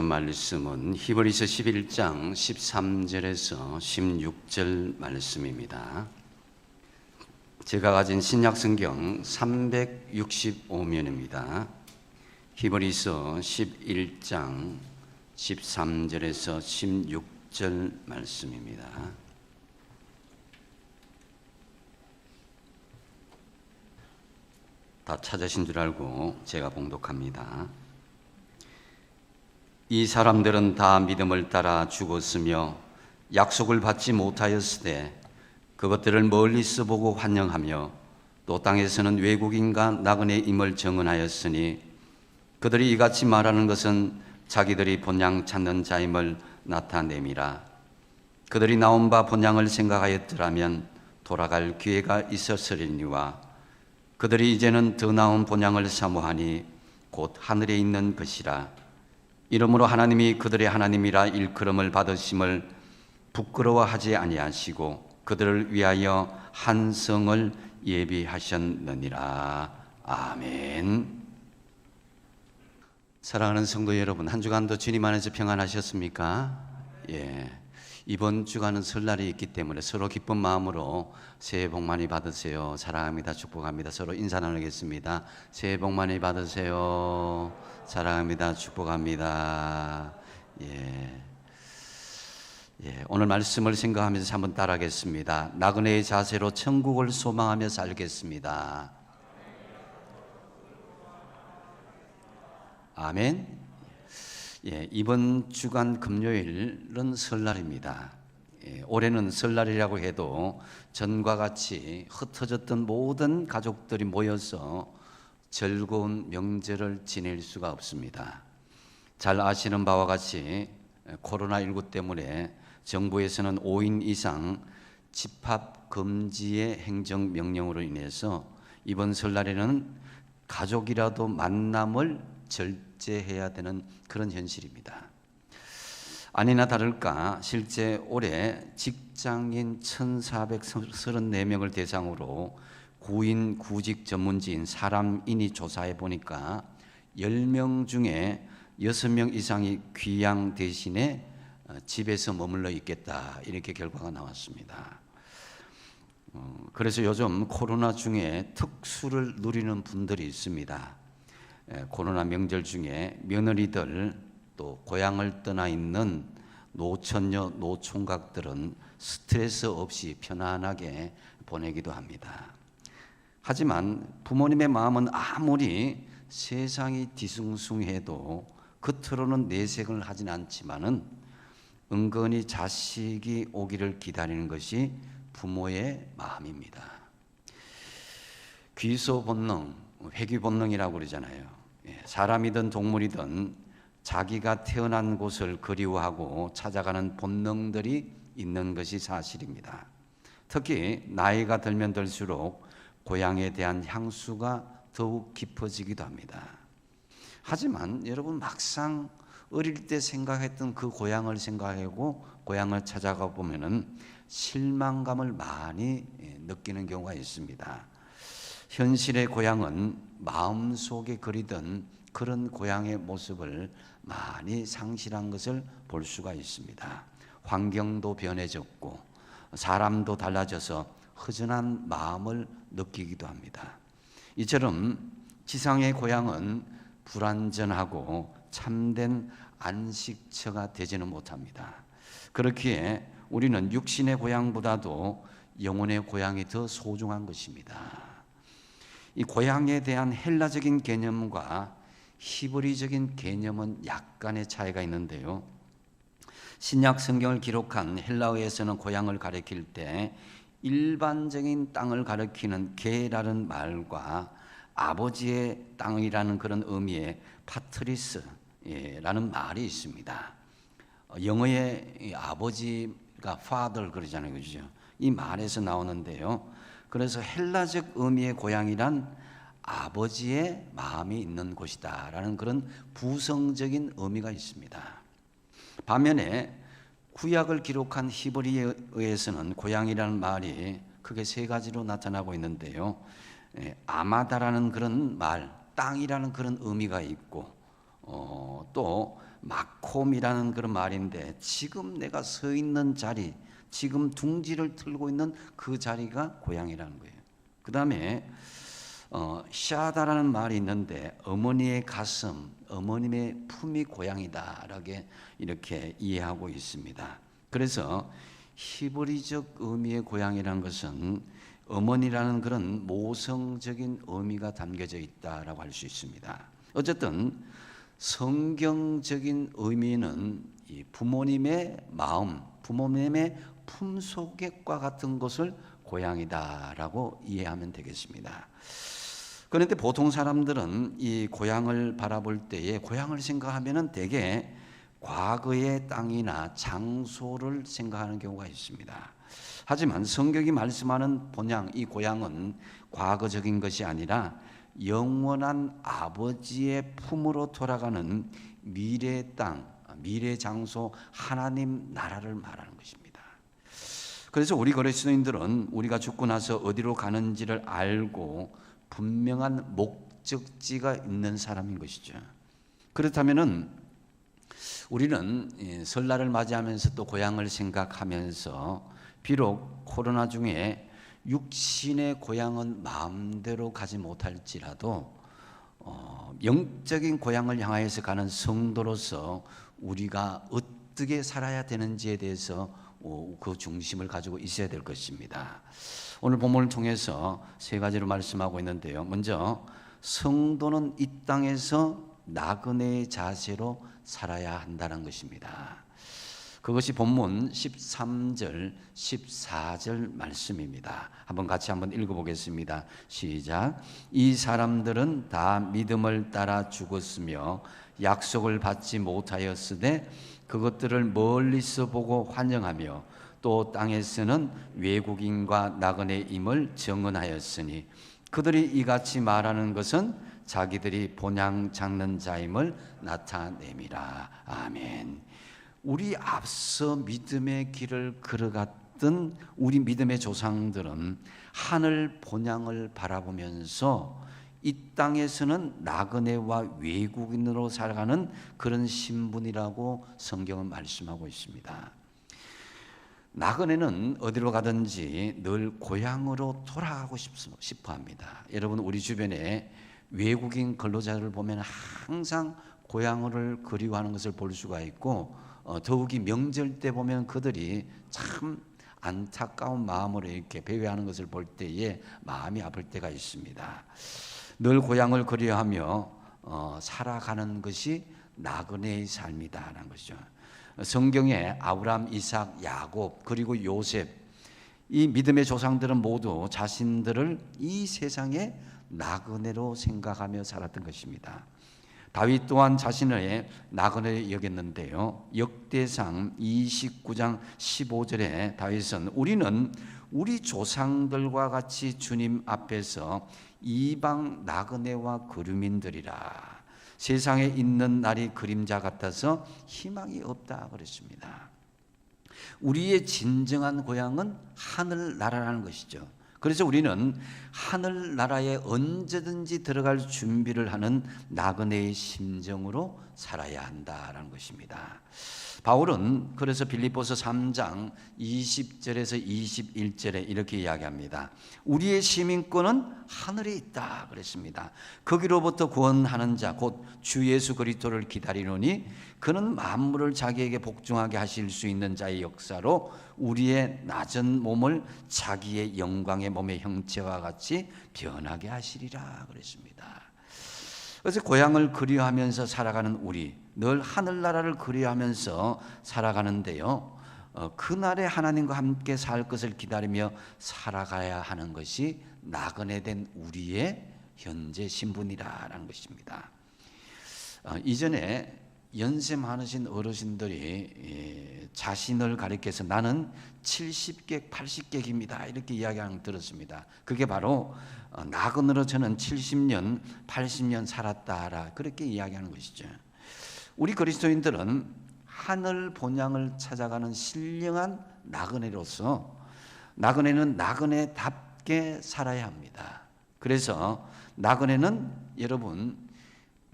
말씀은 히브리서 11장 13절에서 16절 말씀입니다. 제가 가진 신약성경 365면입니다. 히브리서 11장 13절에서 16절 말씀입니다. 다 찾으신 줄 알고 제가 봉독합니다. 이 사람들은 다 믿음을 따라 죽었으며 약속을 받지 못하였으되 그것들을 멀리서 보고 환영하며 또 땅에서는 외국인과 나그네 임을 정언하였으니 그들이 이같이 말하는 것은 자기들이 본향 찾는 자임을 나타냄이라. 그들이 나온 바 본향을 생각하였더라면 돌아갈 기회가 있었으리니와 그들이 이제는 더 나은 본향을 사모하니 곧 하늘에 있는 것이라. 이러므로 하나님이 그들의 하나님이라 일컬음을 받으심을 부끄러워하지 아니하시고 그들을 위하여 한 성을 예비하셨느니라. 아멘. 사랑하는 성도 여러분, 한 주간도 주님 안에서 평안하셨습니까? 이번 주간은 설날이 있기 때문에 서로 기쁜 마음으로 새해 복 많이 받으세요. 사랑합니다. 축복합니다. 서로 인사 나누겠습니다. 새해 복 많이 받으세요. 사랑합니다. 축복합니다. 오늘 말씀을 생각하면서 한번 따라하겠습니다. 나그네의 자세로 천국을 소망하며 살겠습니다. 아멘. 이번 주간 금요일은 설날입니다. 올해는 설날이라고 해도 전과 같이 흩어졌던 모든 가족들이 모여서 즐거운 명절을 지낼 수가 없습니다. 잘 아시는 바와 같이 코로나19 때문에 정부에서는 5인 이상 집합 금지의 행정명령으로 인해서 이번 설날에는 가족이라도 만남을 절제해야 되는 그런 현실입니다. 아니나 다를까 실제 올해 직장인 1,434명을 대상으로 구인 구직 전문지인 사람인이 조사해 보니까 10명 중에 6명 이상이 귀양 대신에 집에서 머물러 있겠다, 이렇게 결과가 나왔습니다. 그래서 요즘 코로나 중에 특수를 누리는 분들이 있습니다. 코로나 명절 중에 며느리들 또 고향을 떠나 있는 노처녀 노총각들은 스트레스 없이 편안하게 보내기도 합니다. 하지만 부모님의 마음은 아무리 세상이 뒤숭숭해도 겉으로는 내색을 하진 않지만은 은근히 자식이 오기를 기다리는 것이 부모의 마음입니다. 귀소 본능, 회귀 본능이라고 그러잖아요. 사람이든 동물이든 자기가 태어난 곳을 그리워하고 찾아가는 본능들이 있는 것이 사실입니다. 특히 나이가 들면 들수록 고향에 대한 향수가 더욱 깊어지기도 합니다. 하지만 여러분, 막상 어릴 때 생각했던 그 고향을 생각하고 고향을 찾아가 보면은 실망감을 많이 느끼는 경우가 있습니다. 현실의 고향은 마음속에 그리던 그런 고향의 모습을 많이 상실한 것을 볼 수가 있습니다. 환경도 변해졌고 사람도 달라져서 허전한 마음을 느끼기도 합니다. 이처럼 지상의 고향은 불완전하고 참된 안식처가 되지는 못합니다. 그렇기에 우리는 육신의 고향보다도 영혼의 고향이 더 소중한 것입니다. 이 고향에 대한 헬라적인 개념과 히브리적인 개념은 약간의 차이가 있는데요. 신약 성경을 기록한 헬라어에서는 고향을 가리킬 때 일반적인 땅을 가리키는 게라는 말과 아버지의 땅이라는 그런 의미의 파트리스라는 말이 있습니다. 영어의 아버지가 father 그러잖아요, 그죠? 이 말에서 나오는데요. 그래서 헬라적 의미의 고향이란 아버지의 마음이 있는 곳이다라는 그런 부성적인 의미가 있습니다. 반면에 구약을 기록한 히브리어에서는 고향이라는 말이 크게 세 가지로 나타나고 있는데요. 아마다라는 그런 말, 땅이라는 그런 의미가 있고 또 마콤이라는 그런 말인데, 지금 내가 서 있는 자리, 지금 둥지를 틀고 있는 그 자리가 고향이라는 거예요. 그 다음에 시아다라는 말이 있는데, 어머니의 가슴, 어머님의 품이 고향이다라고 이렇게 이해하고 있습니다. 그래서 히브리적 의미의 고향이라는 것은 어머니라는 그런 모성적인 의미가 담겨져 있다라고 할 수 있습니다. 어쨌든 성경적인 의미는 이 부모님의 마음, 부모님의 품속과 같은 것을 고향이다라고 이해하면 되겠습니다. 그런데 보통 사람들은 이 고향을 바라볼 때에 고향을 생각하면은 대개 과거의 땅이나 장소를 생각하는 경우가 있습니다. 하지만 성경이 말씀하는 본향, 이 고향은 과거적인 것이 아니라 영원한 아버지의 품으로 돌아가는 미래 땅, 미래 장소, 하나님 나라를 말하는 것입니다. 그래서 우리 그리스도인들은 우리가 죽고 나서 어디로 가는지를 알고 분명한 목적지가 있는 사람인 것이죠. 그렇다면은 우리는 설날을 맞이하면서 또 고향을 생각하면서 비록 코로나 중에 육신의 고향은 마음대로 가지 못할지라도 영적인 고향을 향하여서 가는 성도로서 우리가 어떻게 살아야 되는지에 대해서 그 중심을 가지고 있어야 될 것입니다. 오늘 본문을 통해서 세 가지로 말씀하고 있는데요. 먼저 성도는 이 땅에서 나그네의 자세로 살아야 한다는 것입니다. 그것이 본문 13절, 14절 말씀입니다. 한번 읽어보겠습니다. 시작. 이 사람들은 다 믿음을 따라 죽었으며 약속을 받지 못하였으되 그것들을 멀리서 보고 환영하며 또 땅에서는 외국인과 나그네임을 증언하였으니 그들이 이같이 말하는 것은 자기들이 본향 잡는 자임을 나타냄이라. 아멘. 우리 앞서 믿음의 길을 걸어갔던 우리 믿음의 조상들은 하늘 본향을 바라보면서 이 땅에서는 나그네와 외국인으로 살아가는 그런 신분이라고 성경은 말씀하고 있습니다. 나그네는 어디로 가든지 늘 고향으로 돌아가고 싶어 합니다. 여러분, 우리 주변에 외국인 근로자를 보면 항상 고향을 그리워하는 것을 볼 수가 있고, 더욱이 명절 때 보면 그들이 참 안타까운 마음으로 이렇게 배회하는 것을 볼 때에 마음이 아플 때가 있습니다. 늘 고향을 그리워하며 살아가는 것이 나그네의 삶이다라는 것이죠. 성경에 아브라함, 이삭, 야곱 그리고 요셉, 이 믿음의 조상들은 모두 자신들을 이 세상의 나그네로 생각하며 살았던 것입니다. 다윗 또한 자신을 나그네 여겼는데요. 역대상 29장 15절에 다윗은 우리는 우리 조상들과 같이 주님 앞에서 이방 나그네와 거류민들이라. 세상에 있는 날이 그림자 같아서 희망이 없다 그랬습니다. 우리의 진정한 고향은 하늘나라라는 것이죠. 그래서 우리는 하늘나라에 언제든지 들어갈 준비를 하는 나그네의 심정으로 살아야 한다는 것입니다. 바울은 그래서 빌립보서 3장 20절에서 21절에 이렇게 이야기합니다. 우리의 시민권은 하늘에 있다 그랬습니다. 거기로부터 구원하는 자 곧 주 예수 그리스도를 기다리노니 그는 만물을 자기에게 복종하게 하실 수 있는 자의 역사로 우리의 낮은 몸을 자기의 영광의 몸의 형체와 같이 변하게 하시리라 그랬습니다. 그래서 고향을 그리워하면서 살아가는 우리, 늘 하늘나라를 그리워하면서 살아가는데요. 그날에 하나님과 함께 살 것을 기다리며 살아가야 하는 것이 나그네 된 우리의 현재 신분이라는 것입니다. 이전에 연세 많으신 어르신들이 자신을 가리켜서 나는 70객, 80객입니다. 이렇게 이야기하는 걸 들었습니다. 그게 바로 나그네로 저는 70년, 80년 살았다라 그렇게 이야기하는 것이죠. 우리 그리스도인들은 하늘 본향을 찾아가는 신령한 나그네로서 나그네는 나그네답게 살아야 합니다. 그래서 나그네는 여러분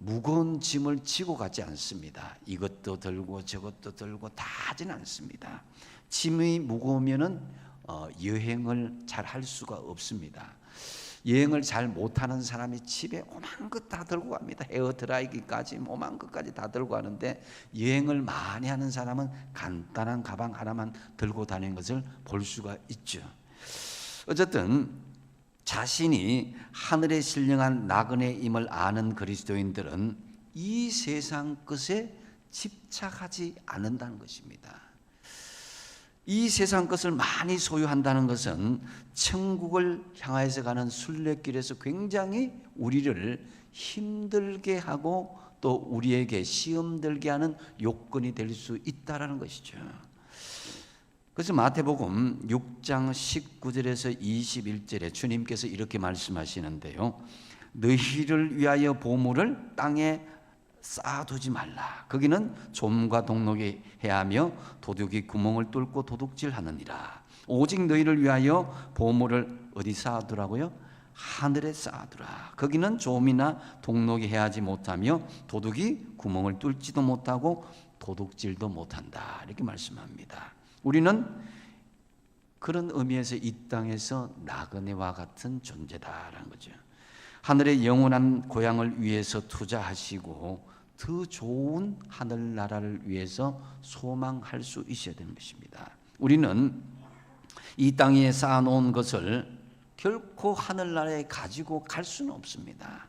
무거운 짐을 지고 가지 않습니다. 이것도 들고 저것도 들고 다 하진 않습니다. 짐이 무거우면은 여행을 잘 할 수가 없습니다. 여행을 잘 못하는 사람이 집에 오만 것 다 들고 갑니다. 헤어드라이기까지 오만 것까지 다 들고 가는데, 여행을 많이 하는 사람은 간단한 가방 하나만 들고 다니는 것을 볼 수가 있죠. 어쨌든 자신이 하늘에 신령한 나그네임을 아는 그리스도인들은 이 세상 것에 집착하지 않는다는 것입니다. 이 세상 것을 많이 소유한다는 것은 천국을 향해서 가는 순례길에서 굉장히 우리를 힘들게 하고 또 우리에게 시험 들게 하는 요건이 될 수 있다는 것이죠. 그래서 마태복음 6장 19절에서 21절에 주님께서 이렇게 말씀하시는데요, 너희를 위하여 보물을 땅에 쌓아두지 말라. 거기는 좀과 동록이 해하며 도둑이 구멍을 뚫고 도둑질하느니라. 오직 너희를 위하여 보물을 어디 쌓아두라고요? 하늘에 쌓아두라. 거기는 좀이나 동록이 해하지 못하며 도둑이 구멍을 뚫지도 못하고 도둑질도 못한다. 이렇게 말씀합니다. 우리는 그런 의미에서 이 땅에서 나그네와 같은 존재다라는 거죠. 하늘의 영원한 고향을 위해서 투자하시고 더 좋은 하늘나라를 위해서 소망할 수 있어야 되는 것입니다. 우리는 이 땅에 쌓아놓은 것을 결코 하늘나라에 가지고 갈 수는 없습니다.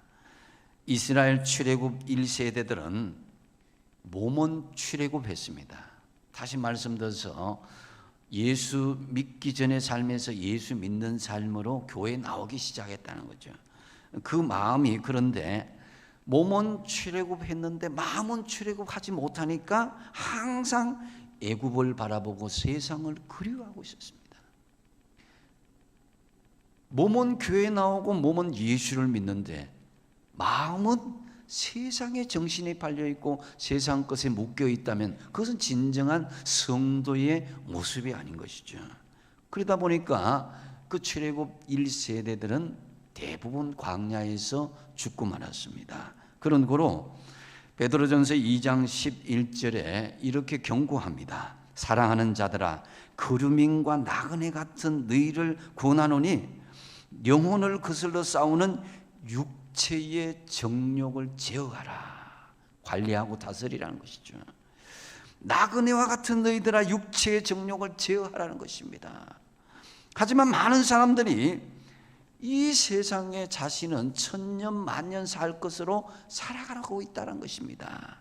이스라엘 출애굽 1세대들은 모몬 출애굽했습니다. 다시 말씀드려서 예수 믿기 전의 삶에서 예수 믿는 삶으로 교회에 나오기 시작했다는 거죠. 그 마음이, 그런데 몸은 출애굽했는데 마음은 출애굽하지 못하니까 항상 애굽을 바라보고 세상을 그리워하고 있었습니다. 몸은 교회에 나오고 몸은 예수를 믿는데 마음은 세상에 정신이 팔려있고 세상 것에 묶여있다면 그것은 진정한 성도의 모습이 아닌 것이죠. 그러다 보니까 그 출애굽 1세대들은 대부분 광야에서 죽고 말았습니다. 그런 고로 베드로전서 2장 11절에 이렇게 경고합니다. 사랑하는 자들아, 거류민과 나그네 같은 너희를 권하노니 영혼을 거슬러 싸우는 육체의 정욕을 제어하라. 관리하고 다스리라는 것이죠. 나그네와 같은 너희들아, 육체의 정욕을 제어하라는 것입니다. 하지만 많은 사람들이 이 세상에 자신은 천년 만년 살 것으로 살아가고 있다는 것입니다.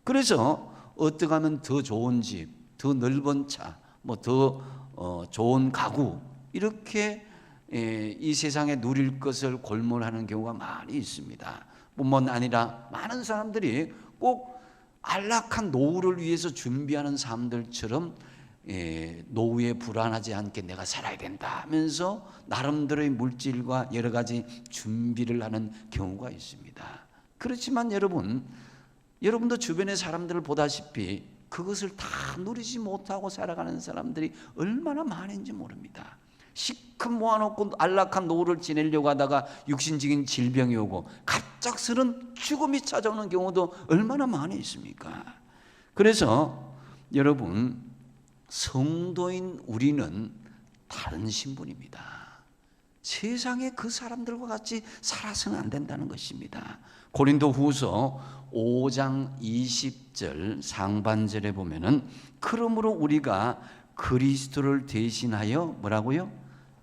그래서 어떻게 하면 더 좋은 집, 더 넓은 차, 더 좋은 가구, 이렇게 이 세상에 누릴 것을 골몰하는 경우가 많이 있습니다. 뿐만 아니라 많은 사람들이 꼭 안락한 노후를 위해서 준비하는 사람들처럼 노후에 불안하지 않게 내가 살아야 된다 하면서 나름대로의 물질과 여러 가지 준비를 하는 경우가 있습니다. 그렇지만 여러분도 주변의 사람들을 보다시피 그것을 다 누리지 못하고 살아가는 사람들이 얼마나 많은지 모릅니다. 시큼 모아놓고 안락한 노후를 지내려고 하다가 육신적인 질병이 오고 갑작스런 죽음이 찾아오는 경우도 얼마나 많이 있습니까? 그래서 여러분, 성도인 우리는 다른 신분입니다. 세상에 그 사람들과 같이 살아서는 안 된다는 것입니다. 고린도후서 5장 20절 상반절에 보면은 그러므로 우리가 그리스도를 대신하여 뭐라고요?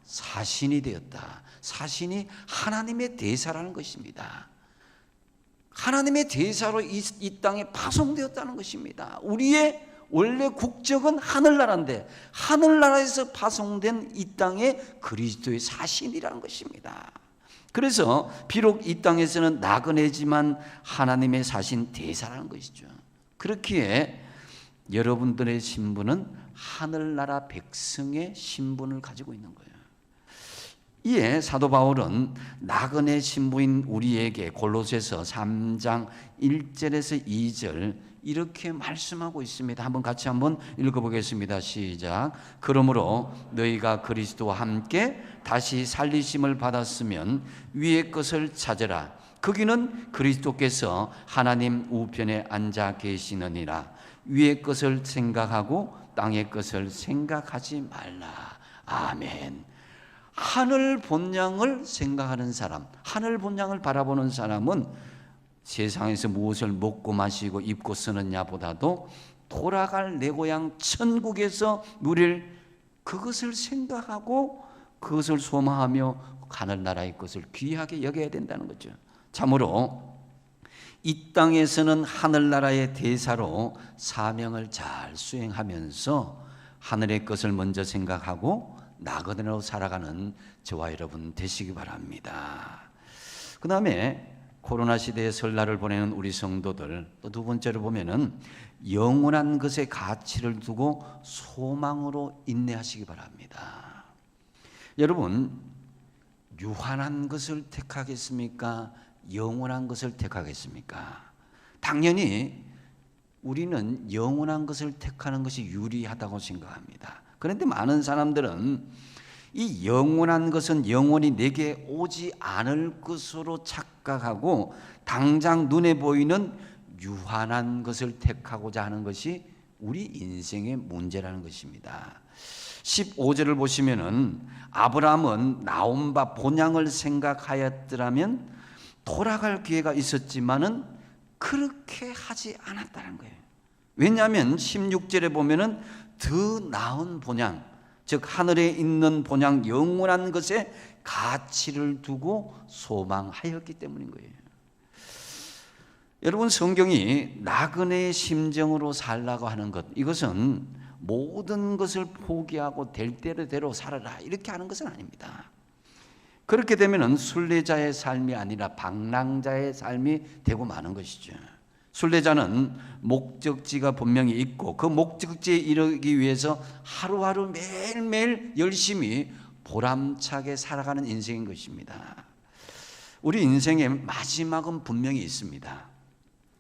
사신이 되었다. 사신이 하나님의 대사라는 것입니다. 하나님의 대사로 이 땅에 파송되었다는 것입니다. 우리의 원래 국적은 하늘나라인데 하늘나라에서 파송된 이 땅에 그리스도의 사신이라는 것입니다. 그래서 비록 이 땅에서는 나그네지만 하나님의 사신 대사라는 것이죠. 그렇기에 여러분들의 신분은 하늘나라 백성의 신분을 가지고 있는 거예요. 이에 사도 바울은 나그네 신부인 우리에게 골로새서 3장 1절에서 2절 이렇게 말씀하고 있습니다. 같이 한번 읽어보겠습니다. 시작. 그러므로 너희가 그리스도와 함께 다시 살리심을 받았으면 위의 것을 찾으라. 거기는 그리스도께서 하나님 우편에 앉아 계시느니라. 위의 것을 생각하고 땅의 것을 생각하지 말라. 아멘. 하늘 본향을 생각하는 사람, 하늘 본향을 바라보는 사람은 세상에서 무엇을 먹고 마시고 입고 쓰느냐 보다도 돌아갈 내 고향 천국에서 누릴 그것을 생각하고 그것을 소망하며 하늘나라의 것을 귀하게 여겨야 된다는 거죠. 참으로 이 땅에서는 하늘나라의 대사로 사명을 잘 수행하면서 하늘의 것을 먼저 생각하고 나그네로 살아가는 저와 여러분 되시기 바랍니다. 그 다음에 코로나 시대의 설날을 보내는 우리 성도들, 또 두 번째로 보면은 영원한 것의 가치를 두고 소망으로 인내하시기 바랍니다. 여러분, 유한한 것을 택하겠습니까? 영원한 것을 택하겠습니까? 당연히 우리는 영원한 것을 택하는 것이 유리하다고 생각합니다. 그런데 많은 사람들은 이 영원한 것은 영원히 내게 오지 않을 것으로 착각하고 당장 눈에 보이는 유한한 것을 택하고자 하는 것이 우리 인생의 문제라는 것입니다. 15절을 보시면은 아브라함은 나온 바 본향을 생각하였더라면 돌아갈 기회가 있었지만은 그렇게 하지 않았다는 거예요. 왜냐하면 16절에 보면은 더 나은 본향, 즉 하늘에 있는 본향 영원한 것에 가치를 두고 소망하였기 때문인 거예요. 여러분, 성경이 나그네의 심정으로 살라고 하는 것, 이것은 모든 것을 포기하고 될 대로 살아라 이렇게 하는 것은 아닙니다. 그렇게 되면 순례자의 삶이 아니라 방랑자의 삶이 되고 마는 것이죠. 순례자는 목적지가 분명히 있고 그 목적지에 이르기 위해서 하루하루 매일매일 열심히 보람차게 살아가는 인생인 것입니다. 우리 인생의 마지막은 분명히 있습니다.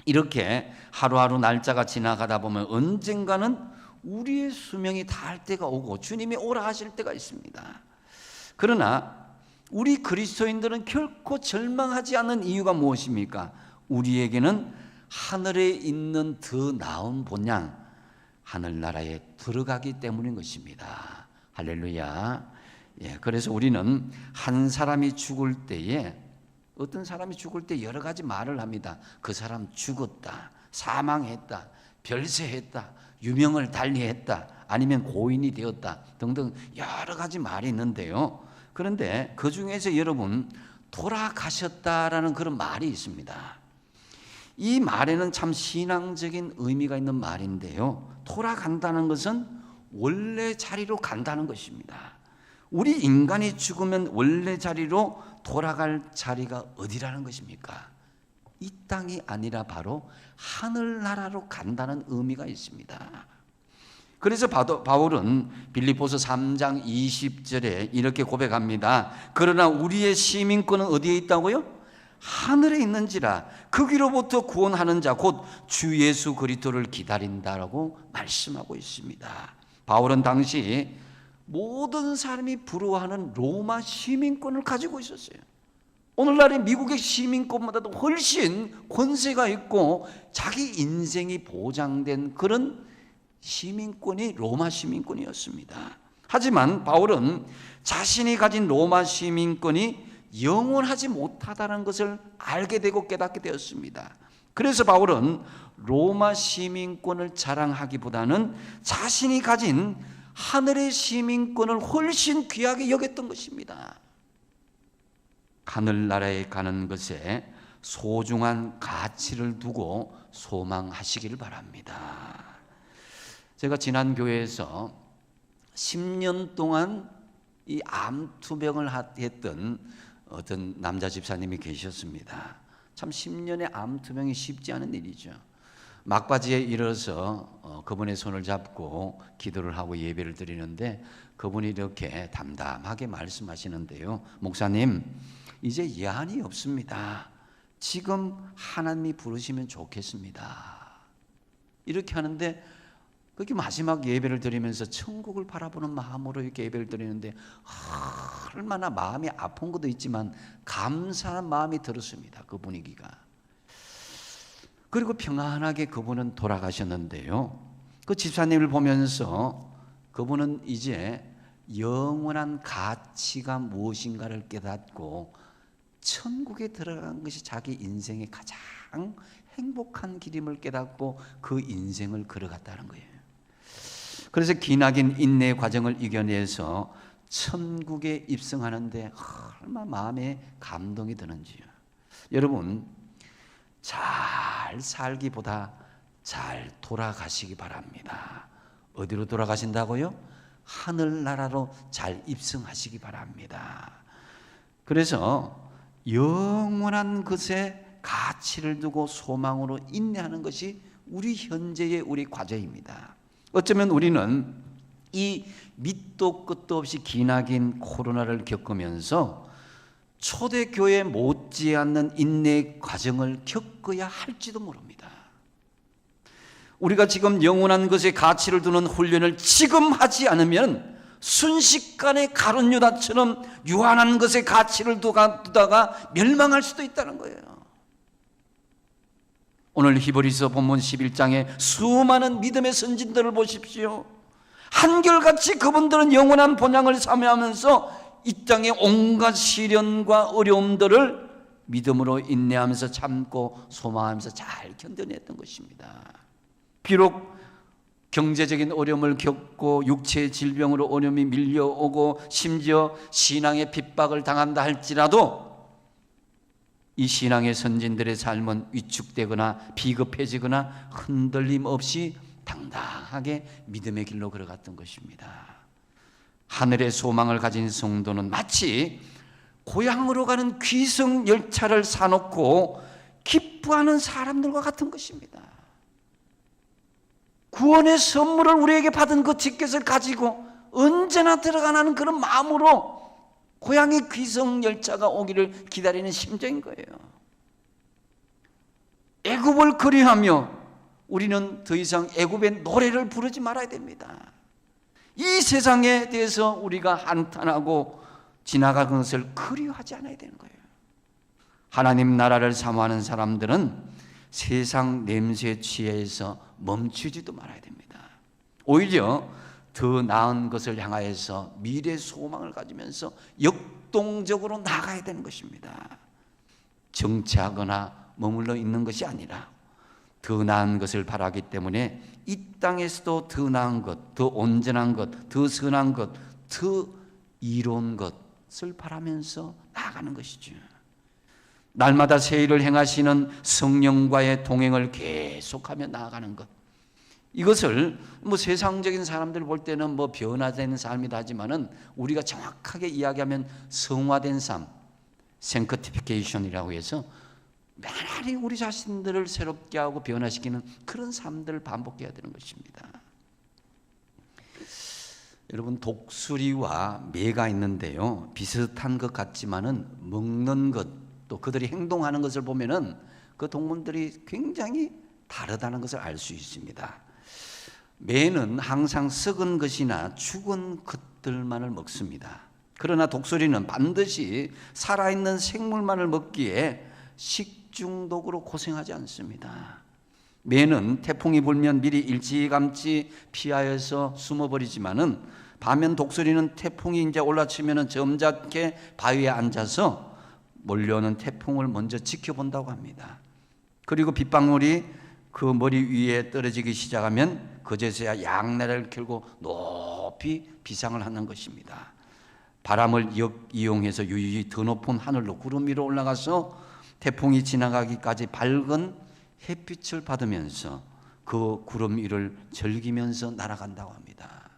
이렇게 하루하루 날짜가 지나가다 보면 언젠가는 우리의 수명이 다할 때가 오고 주님이 오라 하실 때가 있습니다. 그러나 우리 그리스도인들은 결코 절망하지 않는 이유가 무엇입니까? 우리에게는 하늘에 있는 더 나은 본향, 하늘나라에 들어가기 때문인 것입니다. 할렐루야. 그래서 우리는 한 사람이 죽을 때에, 어떤 사람이 죽을 때 여러 가지 말을 합니다. 그 사람 죽었다, 사망했다, 별세했다, 유명을 달리했다, 아니면 고인이 되었다 등등 여러 가지 말이 있는데요. 그런데 그 중에서 여러분, 돌아가셨다라는 그런 말이 있습니다. 이 말에는 참 신앙적인 의미가 있는 말인데요. 돌아간다는 것은 원래 자리로 간다는 것입니다. 우리 인간이 죽으면 원래 자리로 돌아갈 자리가 어디라는 것입니까? 이 땅이 아니라 바로 하늘나라로 간다는 의미가 있습니다. 그래서 바울은 빌립보서 3장 20절에 이렇게 고백합니다. 그러나 우리의 시민권은 어디에 있다고요? 하늘에 있는지라. 거기로부터 구원하는 자 곧 주 예수 그리스도를 기다린다라고 말씀하고 있습니다. 바울은 당시 모든 사람이 부러워하는 로마 시민권을 가지고 있었어요. 오늘날의 미국의 시민권보다도 훨씬 권세가 있고 자기 인생이 보장된 그런 시민권이 로마 시민권이었습니다. 하지만 바울은 자신이 가진 로마 시민권이 영원하지 못하다는 것을 알게 되고 깨닫게 되었습니다. 그래서 바울은 로마 시민권을 자랑하기보다는 자신이 가진 하늘의 시민권을 훨씬 귀하게 여겼던 것입니다. 하늘나라에 가는 것에 소중한 가치를 두고 소망하시기를 바랍니다. 제가 지난 교회에서 10년 동안 이 암투병을 했던 어떤 남자 집사님이 계셨습니다. 참 10년의 암투병이 쉽지 않은 일이죠. 막바지에 이르러서 그분의 손을 잡고 기도를 하고 예배를 드리는데 그분이 이렇게 담담하게 말씀하시는데요. 목사님, 이제 예한이 없습니다. 지금 하나님이 부르시면 좋겠습니다. 이렇게 하는데 그렇게 마지막 예배를 드리면서 천국을 바라보는 마음으로 이렇게 예배를 드리는데 얼마나 마음이 아픈 것도 있지만 감사한 마음이 들었습니다. 그 분위기가. 그리고 평안하게 그분은 돌아가셨는데요, 그 집사님을 보면서 그분은 이제 영원한 가치가 무엇인가를 깨닫고 천국에 들어간 것이 자기 인생의 가장 행복한 길임을 깨닫고 그 인생을 걸어갔다는 거예요. 그래서 기나긴 인내의 과정을 이겨내서 천국에 입성하는데 얼마나 마음에 감동이 드는지요. 여러분, 잘 살기보다 잘 돌아가시기 바랍니다. 어디로 돌아가신다고요? 하늘나라로 잘 입성하시기 바랍니다. 그래서 영원한 것에 가치를 두고 소망으로 인내하는 것이 우리 현재의 우리 과제입니다. 어쩌면 우리는 이 밑도 끝도 없이 기나긴 코로나를 겪으면서 초대교회 못지않는 인내의 과정을 겪어야 할지도 모릅니다. 우리가 지금 영원한 것에 가치를 두는 훈련을 지금 하지 않으면 순식간에 가룟 유다처럼 유한한 것에 가치를 두다가 멸망할 수도 있다는 거예요. 오늘 히브리서 본문 11장에 수많은 믿음의 선진들을 보십시오. 한결같이 그분들은 영원한 본향을 사모하면서 이 땅의 온갖 시련과 어려움들을 믿음으로 인내하면서 참고 소망하면서 잘 견뎌냈던 것입니다. 비록 경제적인 어려움을 겪고 육체의 질병으로 어려움이 밀려오고 심지어 신앙의 핍박을 당한다 할지라도 이 신앙의 선진들의 삶은 위축되거나 비급해지거나 흔들림 없이 당당하게 믿음의 길로 걸어갔던 것입니다. 하늘의 소망을 가진 성도는 마치 고향으로 가는 귀성 열차를 사놓고 기뻐하는 사람들과 같은 것입니다. 구원의 선물을 우리에게 받은 그 티켓을 가지고 언제나 들어가는 그런 마음으로 고향의 귀성 열차가 오기를 기다리는 심정인 거예요. 애굽을 그리하며 우리는 더 이상 애굽의 노래를 부르지 말아야 됩니다. 이 세상에 대해서 우리가 한탄하고 지나가는 것을 그리워하지 않아야 되는 거예요. 하나님 나라를 사모하는 사람들은 세상 냄새에 취해서 멈추지도 말아야 됩니다. 오히려 더 나은 것을 향하여서 미래 소망을 가지면서 역동적으로 나가야 되는 것입니다. 정체하거나 머물러 있는 것이 아니라 더 나은 것을 바라기 때문에 이 땅에서도 더 나은 것, 더 온전한 것, 더 선한 것, 더 이로운 것을 바라면서 나아가는 것이죠. 날마다 새 일을 행하시는 성령과의 동행을 계속하며 나아가는 것, 이것을 세상적인 사람들 볼 때는 변화된 삶이다 하지만은 우리가 정확하게 이야기하면 성화된 삶, sanctification이라고 해서 매일이 우리 자신들을 새롭게 하고 변화시키는 그런 삶들을 반복해야 되는 것입니다. 여러분, 독수리와 매가 있는데요, 비슷한 것 같지만은 먹는 것, 또 그들이 행동하는 것을 보면은 그 동물들이 굉장히 다르다는 것을 알 수 있습니다. 매는 항상 썩은 것이나 죽은 것들만을 먹습니다. 그러나 독수리는 반드시 살아있는 생물만을 먹기에 식중독으로 고생하지 않습니다. 매는 태풍이 불면 미리 일찌감치 피하여서 숨어버리지만은 반면 독수리는 태풍이 이제 올라치면은 점잖게 바위에 앉아서 몰려오는 태풍을 먼저 지켜본다고 합니다. 그리고 빗방울이 그 머리 위에 떨어지기 시작하면 그제서야 양날을 켜고 높이 비상을 하는 것입니다. 바람을 이용해서 유유히 더 높은 하늘로 구름 위로 올라가서 태풍이 지나가기까지 밝은 햇빛을 받으면서 그 구름 위를 즐기면서 날아간다고 합니다.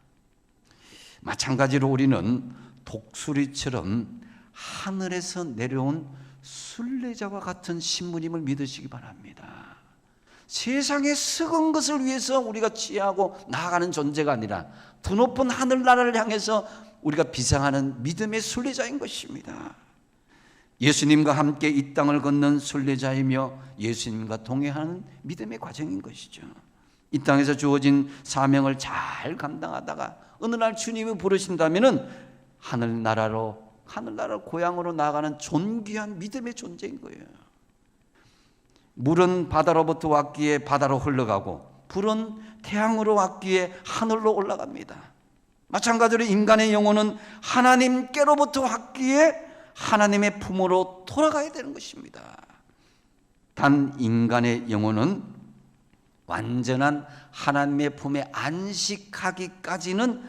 마찬가지로 우리는 독수리처럼 하늘에서 내려온 순례자와 같은 신분임을 믿으시기 바랍니다. 세상의 썩은 것을 위해서 우리가 취하고 나아가는 존재가 아니라 더 높은 하늘나라를 향해서 우리가 비상하는 믿음의 순례자인 것입니다. 예수님과 함께 이 땅을 걷는 순례자이며 예수님과 동행하는 믿음의 과정인 것이죠. 이 땅에서 주어진 사명을 잘 감당하다가 어느 날 주님이 부르신다면은 하늘나라로 고향으로 나가는 존귀한 믿음의 존재인 거예요. 물은 바다로부터 왔기에 바다로 흘러가고 불은 태양으로 왔기에 하늘로 올라갑니다. 마찬가지로 인간의 영혼은 하나님께로부터 왔기에 하나님의 품으로 돌아가야 되는 것입니다. 단 인간의 영혼은 완전한 하나님의 품에 안식하기까지는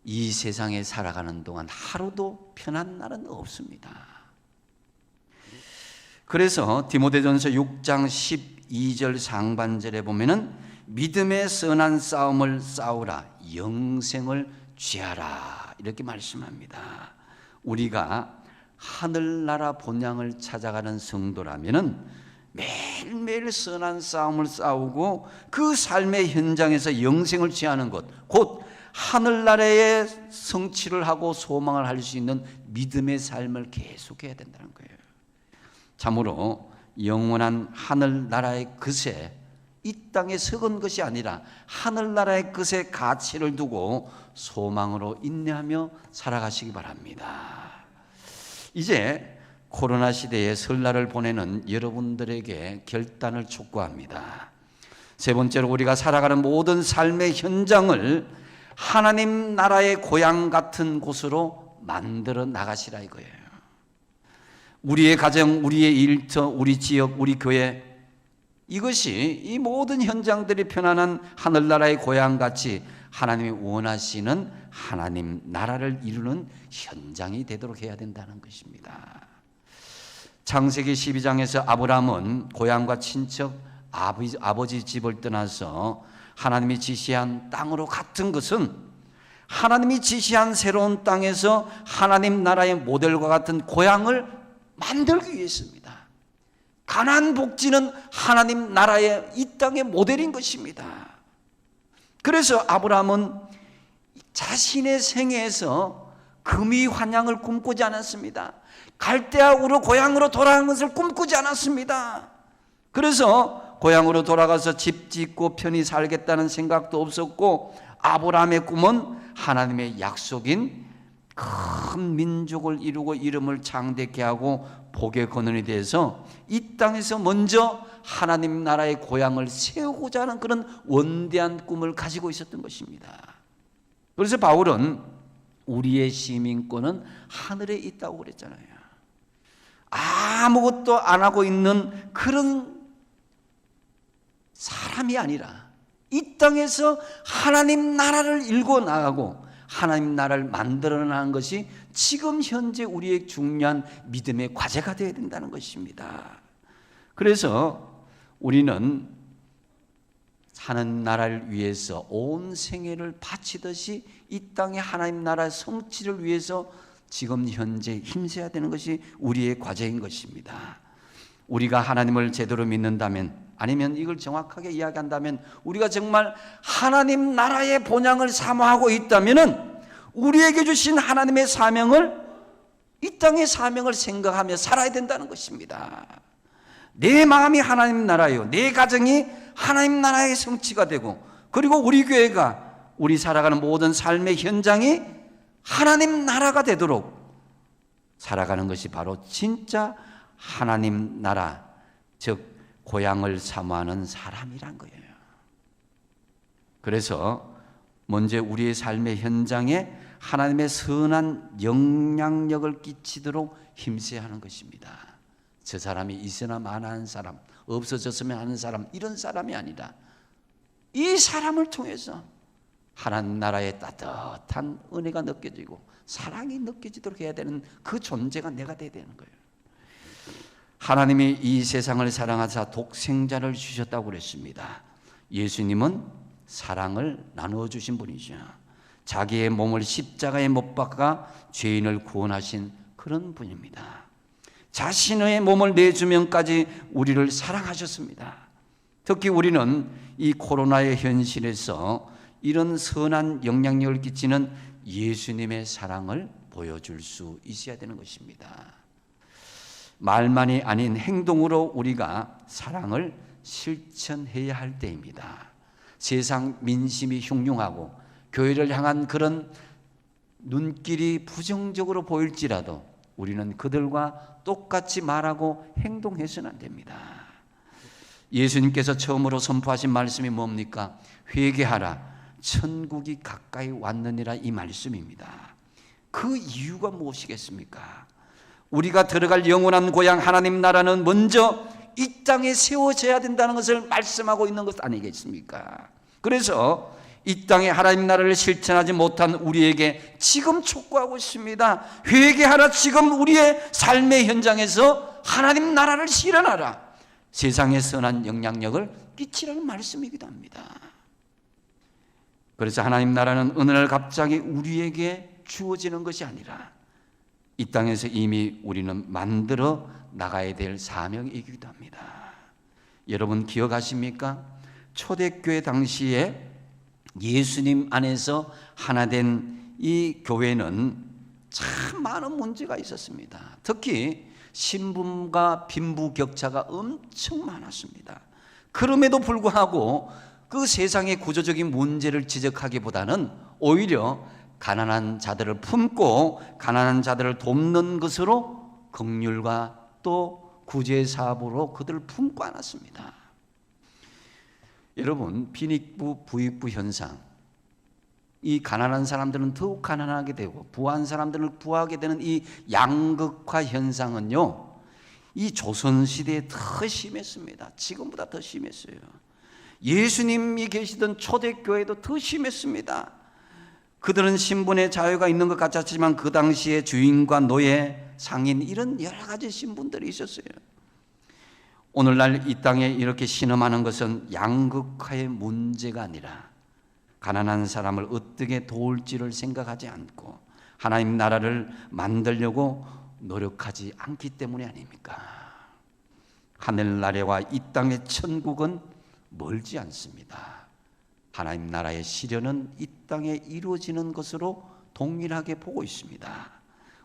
이 세상에 살아가는 동안 하루도 편한 날은 없습니다. 그래서 디모데전서 6장 12절 상반절에 보면은 믿음의 선한 싸움을 싸우라 영생을 취하라 이렇게 말씀합니다. 우리가 하늘나라 본향을 찾아가는 성도라면은 매일매일 선한 싸움을 싸우고 그 삶의 현장에서 영생을 취하는 것, 곧 하늘나라의 성취를 하고 소망을 할 수 있는 믿음의 삶을 계속해야 된다는 거예요. 참으로 영원한 하늘나라의 것에 이 땅에 석은 것이 아니라 하늘나라의 것에 가치를 두고 소망으로 인내하며 살아가시기 바랍니다. 이제 코로나 시대에 설날을 보내는 여러분들에게 결단을 촉구합니다. 세 번째로 우리가 살아가는 모든 삶의 현장을 하나님 나라의 고향 같은 곳으로 만들어 나가시라 이거예요. 우리의 가정, 우리의 일터, 우리 지역, 우리 교회, 이것이 이 모든 현장들이 편안한 하늘나라의 고향같이 하나님이 원하시는 하나님 나라를 이루는 현장이 되도록 해야 된다는 것입니다. 창세기 12장에서 아브라함은 고향과 친척, 아버지 집을 떠나서 하나님이 지시한 땅으로 갔던 것은 하나님이 지시한 새로운 땅에서 하나님 나라의 모델과 같은 고향을 만들기 위해서입니다. 가나안 복지는 하나님 나라의 이 땅의 모델인 것입니다. 그래서 아브라함은 자신의 생애에서 금이 환향을 꿈꾸지 않았습니다. 갈대아우로 고향으로 돌아가는 것을 꿈꾸지 않았습니다. 그래서 고향으로 돌아가서 집 짓고 편히 살겠다는 생각도 없었고, 아브라함의 꿈은 하나님의 약속인 큰 민족을 이루고 이름을 창대케 하고 복의 근원이 돼서 이 땅에서 먼저 하나님 나라의 고향을 세우고자 하는 그런 원대한 꿈을 가지고 있었던 것입니다. 그래서 바울은 우리의 시민권은 하늘에 있다고 그랬잖아요. 아무것도 안 하고 있는 그런 사람이 아니라 이 땅에서 하나님 나라를 일궈 나가고 하나님 나라를 만들어 나가는 것이 지금 현재 우리의 중요한 믿음의 과제가 되어야 된다는 것입니다. 그래서 우리는 하나님 나라를 위해서 온 생애를 바치듯이 이 땅의 하나님 나라 성취를 위해서 지금 현재 힘써야 되는 것이 우리의 과제인 것입니다. 우리가 하나님을 제대로 믿는다면, 아니면 이걸 정확하게 이야기한다면, 우리가 정말 하나님 나라의 본향을 사모하고 있다면 우리에게 주신 하나님의 사명을, 이 땅의 사명을 생각하며 살아야 된다는 것입니다. 내 마음이 하나님 나라요, 내 가정이 하나님 나라의 성취가 되고, 그리고 우리 교회가, 우리 살아가는 모든 삶의 현장이 하나님 나라가 되도록 살아가는 것이 바로 진짜 하나님 나라, 즉 고향을 사모하는 사람이란 거예요. 그래서 먼저 우리의 삶의 현장에 하나님의 선한 영향력을 끼치도록 힘써야 하는 것입니다. 저 사람이 있으나 마나 하는 사람, 없어졌으면 하는 사람, 이런 사람이 아니라 이 사람을 통해서 하나님 나라의 따뜻한 은혜가 느껴지고 사랑이 느껴지도록 해야 되는 그 존재가 내가 되어야 되는 거예요. 하나님이 이 세상을 사랑하사 독생자를 주셨다고 그랬습니다. 예수님은 사랑을 나누어 주신 분이죠. 자기의 몸을 십자가에 못 박아 죄인을 구원하신 그런 분입니다. 자신의 몸을 내주면까지 우리를 사랑하셨습니다. 특히 우리는 이 코로나의 현실에서 이런 선한 영향력을 끼치는 예수님의 사랑을 보여줄 수 있어야 되는 것입니다. 말만이 아닌 행동으로 우리가 사랑을 실천해야 할 때입니다. 세상 민심이 흉흉하고 교회를 향한 그런 눈길이 부정적으로 보일지라도 우리는 그들과 똑같이 말하고 행동해서는 안 됩니다. 예수님께서 처음으로 선포하신 말씀이 뭡니까? 회개하라, 천국이 가까이 왔느니라, 이 말씀입니다. 그 이유가 무엇이겠습니까? 우리가 들어갈 영원한 고향 하나님 나라는 먼저 이 땅에 세워져야 된다는 것을 말씀하고 있는 것 아니겠습니까? 그래서 이 땅에 하나님 나라를 실천하지 못한 우리에게 지금 촉구하고 있습니다. 회개하라. 지금 우리의 삶의 현장에서 하나님 나라를 실현하라. 세상에 선한 영향력을 끼치라는 말씀이기도 합니다. 그래서 하나님 나라는 어느 날 갑자기 우리에게 주어지는 것이 아니라 이 땅에서 이미 우리는 만들어 나가야 될 사명이기도 합니다. 여러분 기억하십니까? 초대교회 당시에 예수님 안에서 하나 된 이 교회는 참 많은 문제가 있었습니다. 특히 신분과 빈부 격차가 엄청 많았습니다. 그럼에도 불구하고 그 세상의 구조적인 문제를 지적하기보다는 오히려 가난한 자들을 품고 가난한 자들을 돕는 것으로 긍휼과 또 구제 사업으로 그들을 품고 안았습니다. 여러분, 빈익부 부익부 현상, 이 가난한 사람들은 더욱 가난하게 되고 부한 사람들은 부하게 되는 이 양극화 현상은요, 이 조선시대에 더 심했습니다. 지금보다 더 심했어요. 예수님이 계시던 초대교회도 더 심했습니다. 그들은 신분의 자유가 있는 것 같았지만 그 당시에 주인과 노예, 상인 이런 여러 가지 신분들이 있었어요. 오늘날 이 땅에 이렇게 신음하는 것은 양극화의 문제가 아니라 가난한 사람을 어떻게 도울지를 생각하지 않고 하나님 나라를 만들려고 노력하지 않기 때문이 아닙니까? 하늘나라와 이 땅의 천국은 멀지 않습니다. 하나님 나라의 실현은 이 땅에 이루어지는 것으로 동일하게 보고 있습니다.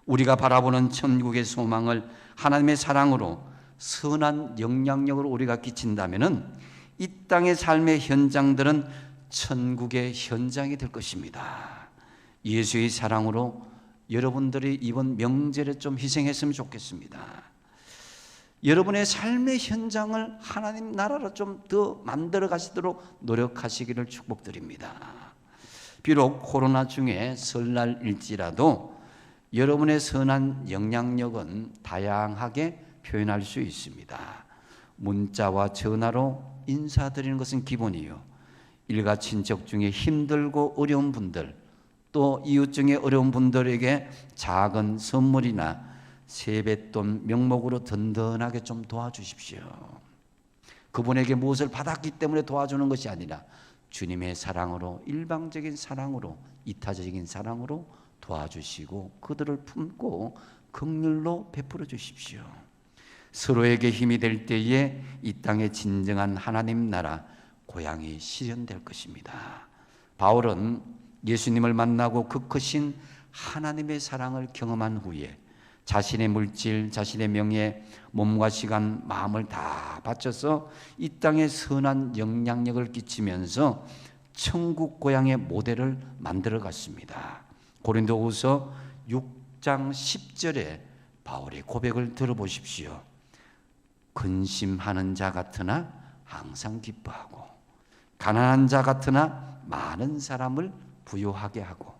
우리가 바라보는 천국의 소망을 하나님의 사랑으로 선한 영향력으로 우리가 끼친다면 이 땅의 삶의 현장들은 천국의 현장이 될 것입니다. 예수의 사랑으로 여러분들이 이번 명절에 좀 희생했으면 좋겠습니다. 여러분의 삶의 현장을 하나님 나라로 좀 더 만들어 가시도록 노력하시기를 축복드립니다. 비록 코로나 중에 설날일지라도 여러분의 선한 영향력은 다양하게 표현할 수 있습니다. 문자와 전화로 인사드리는 것은 기본이요. 일가 친척 중에 힘들고 어려운 분들, 또 이웃 중에 어려운 분들에게 작은 선물이나 세뱃돈 명목으로 든든하게 좀 도와주십시오. 그분에게 무엇을 받았기 때문에 도와주는 것이 아니라 주님의 사랑으로, 일방적인 사랑으로, 이타적인 사랑으로 도와주시고 그들을 품고 긍휼로 베풀어 주십시오. 서로에게 힘이 될 때에 이 땅에 진정한 하나님 나라 고향이 실현될 것입니다. 바울은 예수님을 만나고 그 크신 하나님의 사랑을 경험한 후에 자신의 물질, 자신의 명예, 몸과 시간, 마음을 다 바쳐서 이 땅에 선한 영향력을 끼치면서 천국 고향의 모델을 만들어 갔습니다. 고린도후서 6장 10절에 바울의 고백을 들어보십시오. 근심하는 자 같으나 항상 기뻐하고 가난한 자 같으나 많은 사람을 부유하게 하고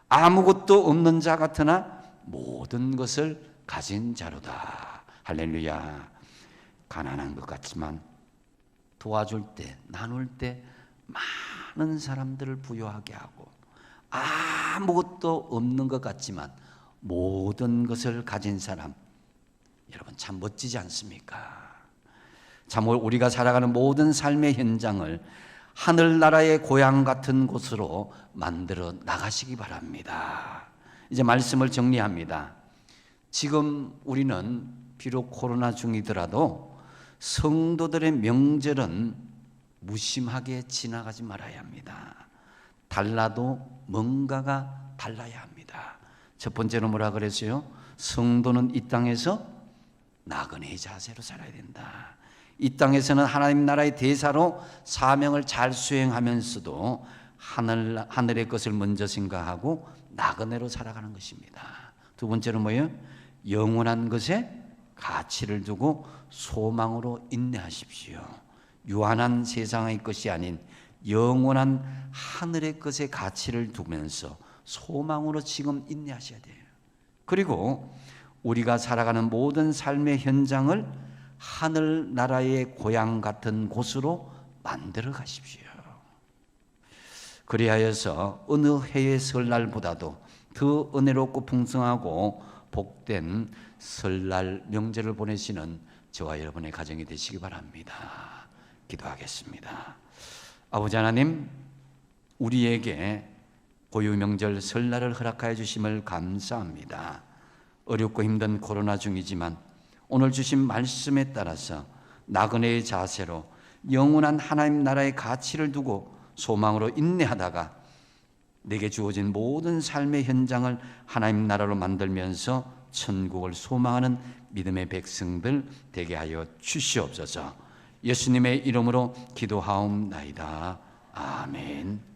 아무것도 없는 자 같으나 모든 것을 가진 자로다. 할렐루야. 가난한 것 같지만 도와줄 때, 나눌 때 많은 사람들을 부유하게 하고 아무것도 없는 것 같지만 모든 것을 가진 사람, 여러분 참 멋지지 않습니까? 참 우리가 살아가는 모든 삶의 현장을 하늘나라의 고향 같은 곳으로 만들어 나가시기 바랍니다. 이제 말씀을 정리합니다. 지금 우리는 비록 코로나 중이더라도 성도들의 명절은 무심하게 지나가지 말아야 합니다. 달라도 뭔가가 달라야 합니다. 첫 번째로 뭐라 그랬어요? 성도는 이 땅에서 나그네 자세로 살아야 된다. 이 땅에서는 하나님 나라의 대사로 사명을 잘 수행하면서도 하늘의 것을 먼저 생각하고 나그네로 살아가는 것입니다. 두 번째는 뭐예요? 영원한 것에 가치를 두고 소망으로 인내하십시오. 유한한 세상의 것이 아닌 영원한 하늘의 것에 가치를 두면서 소망으로 지금 인내하셔야 돼요. 그리고 우리가 살아가는 모든 삶의 현장을 하늘나라의 고향 같은 곳으로 만들어 가십시오. 그리하여서 어느 해의 설날보다도 더 은혜롭고 풍성하고 복된 설날 명절을 보내시는 저와 여러분의 가정이 되시기 바랍니다. 기도하겠습니다. 아버지 하나님, 우리에게 고유 명절 설날을 허락하여 주심을 감사합니다. 어렵고 힘든 코로나 중이지만 오늘 주신 말씀에 따라서 나그네의 자세로 영원한 하나님 나라의 가치를 두고 소망으로 인내하다가 내게 주어진 모든 삶의 현장을 하나님 나라로 만들면서 천국을 소망하는 믿음의 백성들 되게 하여 주시옵소서. 예수님의 이름으로 기도하옵나이다. 아멘.